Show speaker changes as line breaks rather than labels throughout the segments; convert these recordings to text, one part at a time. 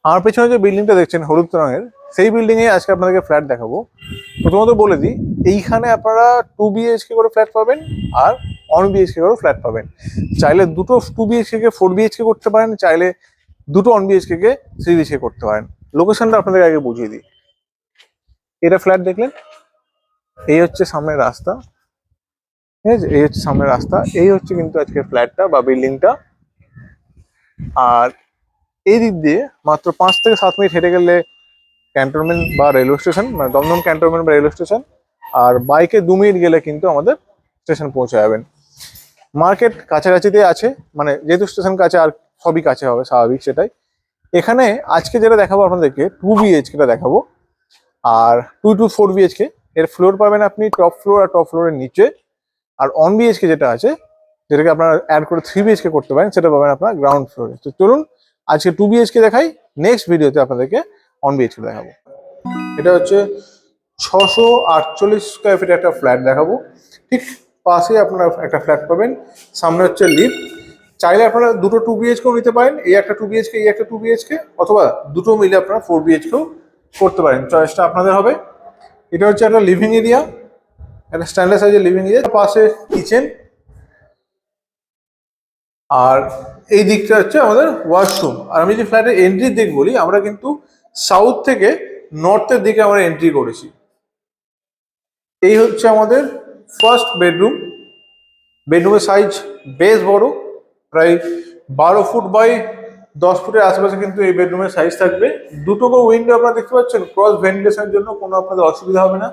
আমার পেছনে যে বিল্ডিংটা দেখছেন হলুদ রঙের, সেই বিল্ডিং এ আজকে আপনাদেরকে ফ্ল্যাট দেখাবো। প্রথমত বলে দিই, এইখানে আপনারা 2 BHK করে ফ্ল্যাট পাবেন আর 1 BHK করে ফ্ল্যাট পাবেন। চাইলে দুটো 2 BHK কে 4 BHK করতে পারেন, চাইলে দুটো 1 BHK কে 3 BHK করতে পারেন। লোকেশনটা আপনাদের আগে বুঝিয়ে দিই। এটা ফ্ল্যাট দেখলেন, এই হচ্ছে সামনের রাস্তা, ঠিক আছে? এই হচ্ছে সামনের রাস্তা, এই হচ্ছে কিন্তু আজকে ফ্ল্যাটটা বা বিল্ডিংটা। আর এই দিক দিয়ে মাত্র 5 থেকে 7 মিনিট হেঁটে গেলে ক্যান্টনমেন্ট বা রেলওয়ে স্টেশন, মানে দমদম ক্যান্টনমেন্ট বা রেলওয়ে স্টেশন। আর বাইকে 2 মিনিট গেলে কিন্তু আমাদের স্টেশন পৌঁছে যাবেন। মার্কেট কাছাকাছিতে আছে, মানে যেহেতু স্টেশন কাছে আর সবই কাছে হবে, স্বাভাবিক সেটাই। এখানে আজকে যেটা দেখাবো আপনাদেরকে 2 BHK দেখাবো। আর 2 to 4 BHK এর ফ্লোর পাবেন আপনি টপ ফ্লোর আর টপ ফ্লোরের নিচে। আর 1 BHK যেটা আছে, যেটাকে আপনারা অ্যাড করে 3 BHK করতে পারেন, সেটা পাবেন আপনার গ্রাউন্ড ফ্লোরে। তো চলুন আজকে 2 BHK দেখাই, নেক্সট ভিডিওতে আপনাদেরকে 1 BHK দেখাবো। এটা হচ্ছে 648 স্কোয়ার ফিটের একটা ফ্ল্যাট দেখাবো। ঠিক পাশে আপনারা একটা ফ্ল্যাট পাবেন, সামনে হচ্ছে লিফট। চাইলে আপনারা দুটো 2 BHKও নিতে পারেন, এই একটা 2 BHK, এই একটা 2 BHK, অথবা দুটো মিলে আপনারা 4 BHKও করতে পারেন, চয়েসটা আপনাদের হবে। এটা হচ্ছে একটা লিভিং এরিয়া, একটা স্ট্যান্ডার্ড সাইজের লিভিং এরিয়া, পাশে কিচেন। আর এই দিকটা হচ্ছে আমাদের ওয়াশরুম। আর আমি যে ফ্ল্যাটের এন্ট্রির দিক বলি, আমরা কিন্তু সাউথ থেকে নর্থের দিকে আমরা এন্ট্রি করেছি। এই হচ্ছে আমাদের ফার্স্ট বেডরুম। বেডরুমের সাইজ বেশ বড়, প্রায় 12 ফুট বাই 10 ফুটের আশেপাশে কিন্তু এই বেডরুমের সাইজ থাকবে। দুটো উইন্ডো আপনারা দেখতে পাচ্ছেন, ক্রস ভেন্টিলেশনের জন্য কোনো আপনাদের অসুবিধা হবে না।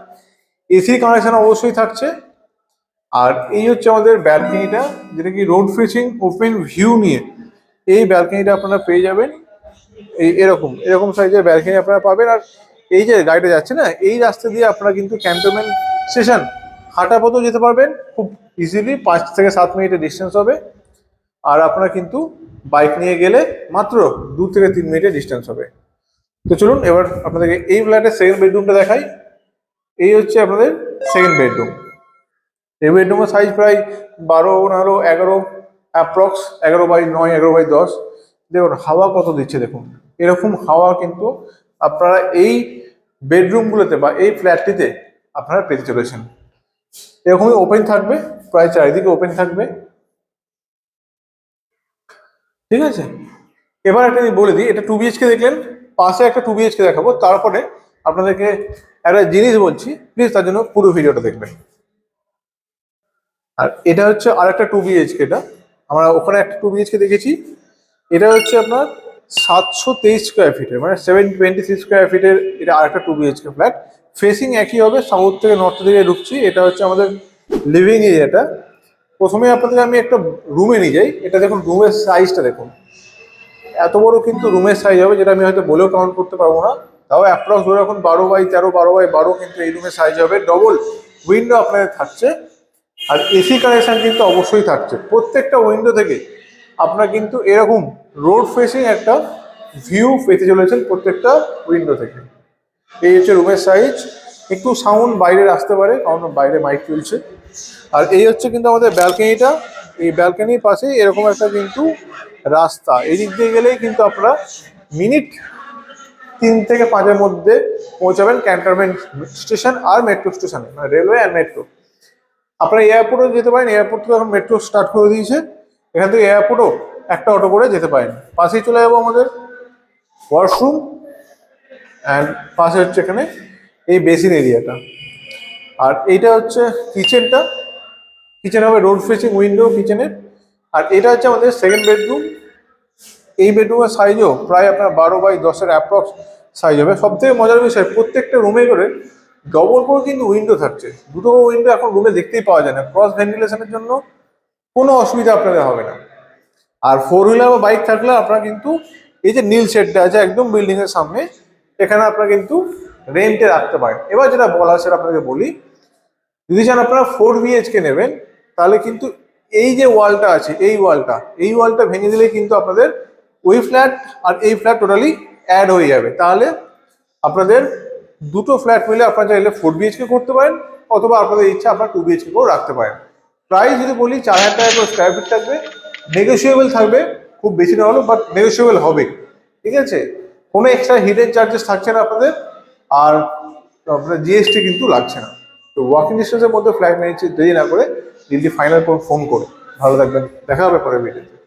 এসি কানেকশন অবশ্যই থাকছে। আর এই হচ্ছে আমাদের ব্যালকনিটা, যেটা কি রোড ফেসিং ওপেন ভিউ নিয়ে এই ব্যালকনিটা আপনারা পেয়ে যাবেন। এই এরকম এরকম সাইজের ব্যালকনি আপনারা পাবেন। আর এই যে গাড়িটা যাচ্ছে না, এই রাস্তা দিয়ে আপনারা কিন্তু ক্যান্টনমেন্ট স্টেশন হাঁটা পথেও যেতে পারবেন খুব ইজিলি, 5 থেকে 7 মিনিটের ডিস্টেন্স হবে। আর আপনারা কিন্তু বাইক নিয়ে গেলে মাত্র 2 থেকে 3 মিনিটের ডিস্টেন্স হবে। তো চলুন এবার আপনাদেরকে এই ফ্ল্যাটের সেকেন্ড বেডরুমটা দেখাই। এই হচ্ছে আপনাদের সেকেন্ড বেডরুম। এই বেডরুমের সাইজ প্রায় 12, 11 অ্যাপ্রক্স, 11 বাই 9, 11 বাই 10। দেখুন হাওয়া কত দিচ্ছে, দেখুন এরকম হাওয়া কিন্তু আপনারা এই বেডরুমগুলোতে বা এই ফ্ল্যাটটিতে আপনারা পেতে চলেছেন। এরকমই ওপেন থাকবে, প্রায় চারিদিকে ওপেন থাকবে, ঠিক আছে? এবার একটা আমি বলে দিই, এটা 2 BHK দেখলেন, পাশে একটা 2 BHK দেখাবো। তারপরে আপনাদেরকে একটা জিনিস বলছি, প্লিজ তার জন্য পুরো ভিডিওটা দেখবেন। আর এটা হচ্ছে আর একটা 2 BHK, এটা আমরা ওখানে একটা 2 BHK দেখেছি। এটা হচ্ছে আপনার 723 স্কোয়ার ফিটের, মানে 726 স্কোয়ার ফিটের এটা আর একটা 2 BHK ফ্ল্যাট। ফেসিং একই হবে, সাউথ থেকে নর্থ দিকে ঢুকছি। এটা হচ্ছে আমাদের লিভিং এরিয়াটা। প্রথমে আপনাদের আমি একটা রুমে নিয়ে যাই। এটা দেখুন, রুমের সাইজটা দেখুন, এত বড় কিন্তু রুমের সাইজ হবে, যেটা আমি হয়তো বলেও কাউন্ট করতে পারবো না। তাও অ্যাপ্রক্স ধরে রাখুন 12 বাই 13, 12 বাই 12 কিন্তু এই রুমের সাইজ হবে। ডবল উইন্ডো আপনাদের থাকছে, আর এসি কানেকশন কিন্তু অবশ্যই থাকছে। প্রত্যেকটা উইন্ডো থেকে আপনারা কিন্তু এরকম রোড ফেসিং একটা ভিউ পেতে চলেছেন প্রত্যেকটা উইন্ডো থেকে। এই হচ্ছে রুমের সাইজ। একটু সাউন্ড বাইরে আসতে পারে, কারণ বাইরে মাইক চলছে। আর এই হচ্ছে কিন্তু আমাদের ব্যালকনিটা। এই ব্যালকনির পাশেই এরকম একটা কিন্তু রাস্তা, এই দিক দিয়ে গেলেই কিন্তু আপনারা মিনিট 3 থেকে 5-এর মধ্যে পৌঁছাবেন ক্যান্টনমেন্ট স্টেশন আর মেট্রো স্টেশনে, মানে রেলওয়ে আর মেট্রো। আপনারা এয়ারপোর্টও যেতে পারেন, এয়ারপোর্ট থেকে এখন মেট্রো স্টার্ট করে দিয়েছে। এখান থেকে এয়ারপোর্টও একটা অটো করে যেতে পারেন। পাশেই চলে যাবো আমাদের ওয়াশরুম, অ্যান্ড পাশে হচ্ছে এখানে এই বেসিন এরিয়াটা। আর এইটা হচ্ছে কিচেনটা। কিচেন হবে রোড ফেসিং উইন্ডো কিচেনের। আর এটা হচ্ছে আমাদের সেকেন্ড বেডরুম। এই বেডরুমের সাইজও প্রায় আপনার 12 বাই 10-এর অ্যাপ্রক্স সাইজ হবে। সব থেকে মজার বিষয়, প্রত্যেকটা রুমে করে ডবল করে কিন্তু উইন্ডো থাকছে। দুটো উইন্ডো এখন রুমে দেখতেই পাওয়া যায় না, ক্রস ভেন্টিলেশনের জন্য কোনো অসুবিধা আপনাদের হবে না। আর 4 হুইলার বা বাইক থাকলে আপনারা কিন্তু এই যে নীল শেডটা আছে একদম বিল্ডিং এর সামনে, এখানে আপনারা কিন্তু রেন্টে রাখতে পারেন। এবার যেটা বলা সেটা আপনাকে বলি, যদি চান আপনারা 4 BHK নেবেন, তাহলে কিন্তু এই যে ওয়ালটা আছে, এই ওয়ালটা ভেঙে দিলে কিন্তু আপনাদের ওই ফ্ল্যাট আর এই ফ্ল্যাট টোটালি অ্যাড হয়ে যাবে। তাহলে আপনাদের দুটো ফ্ল্যাট মিলে আপনারা চাইলে 4 BHK করতে পারেন, অথবা আপনাদের ইচ্ছা আপনারা 2 BHK করেও রাখতে পারেন। প্রাইস যদি বলি 4000 টাকা করে স্কোয়ার ফিট থাকবে, নেগোসিয়েবল থাকবে, খুব বেশি না হলেও, বাট নেগোসিয়েবল হবে, ঠিক আছে? কোনো এক্সট্রা হিডেন চার্জেস থাকছে না আপনাদের, আর আপনার জিএসটি কিন্তু লাগছে না। তো ওয়াকিং ডিস্টেন্সের মধ্যে ফ্ল্যাট নিয়েছি, দেরি না করে দিল্লি ফাইনাল ফোন করে। ভালো থাকবেন, দেখা হবে পরের ভিডিওতে।